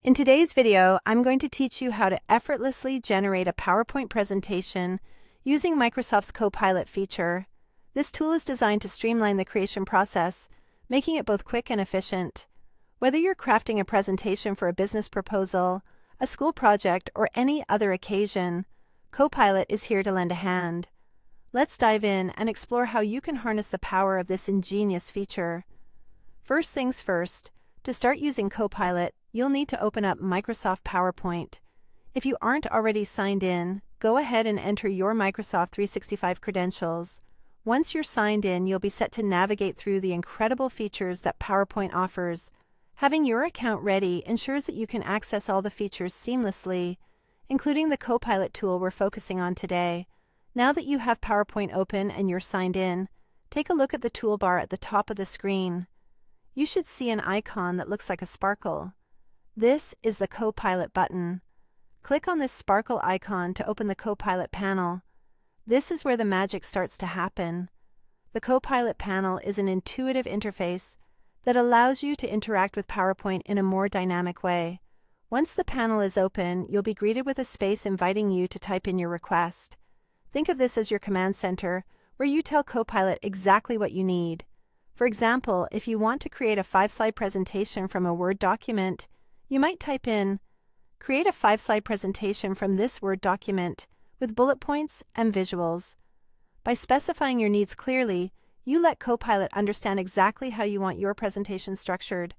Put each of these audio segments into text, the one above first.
In today's video, I'm going to teach you how to effortlessly generate a PowerPoint presentation using Microsoft's Copilot feature. This tool is designed to streamline the creation process, making it both quick and efficient. Whether you're crafting a presentation for a business proposal, a school project, or any other occasion, Copilot is here to lend a hand. Let's dive in and explore how you can harness the power of this ingenious feature. First things first, to start using Copilot, you'll need to open up Microsoft PowerPoint. If you aren't already signed in, go ahead and enter your Microsoft 365 credentials. Once you're signed in, you'll be set to navigate through the incredible features that PowerPoint offers. Having your account ready ensures that you can access all the features seamlessly, including the Copilot tool we're focusing on today. Now that you have PowerPoint open and you're signed in, take a look at the toolbar at the top of the screen. You should see an icon that looks like a sparkle. This is the Copilot button. Click on this sparkle icon to open the Copilot panel. This is where the magic starts to happen. The Copilot panel is an intuitive interface that allows you to interact with PowerPoint in a more dynamic way. Once the panel is open, you'll be greeted with a space inviting you to type in your request. Think of this as your command center, where you tell Copilot exactly what you need. For example, if you want to create a 5-slide presentation from a Word document, you might type in, "Create a 5-slide presentation from this Word document with bullet points and visuals." By specifying your needs clearly, you let Copilot understand exactly how you want your presentation structured.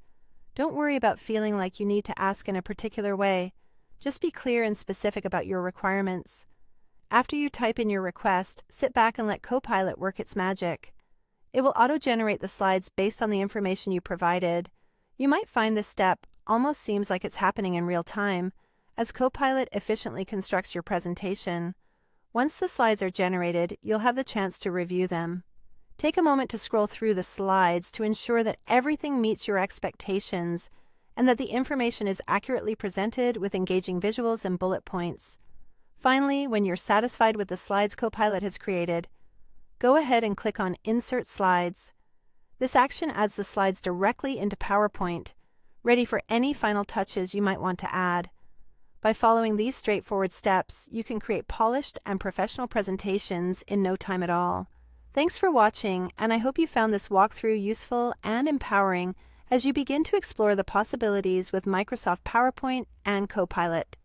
Don't worry about feeling like you need to ask in a particular way. Just be clear and specific about your requirements. After you type in your request, sit back and let Copilot work its magic. It will auto-generate the slides based on the information you provided. You might find this step almost seems like it's happening in real time, as Copilot efficiently constructs your presentation. Once the slides are generated, you'll have the chance to review them. Take a moment to scroll through the slides to ensure that everything meets your expectations and that the information is accurately presented with engaging visuals and bullet points. Finally, when you're satisfied with the slides Copilot has created, go ahead and click on Insert Slides. This action adds the slides directly into PowerPoint, ready for any final touches you might want to add. By following these straightforward steps, you can create polished and professional presentations in no time at all. Thanks for watching, and I hope you found this walkthrough useful and empowering as you begin to explore the possibilities with Microsoft PowerPoint and Copilot.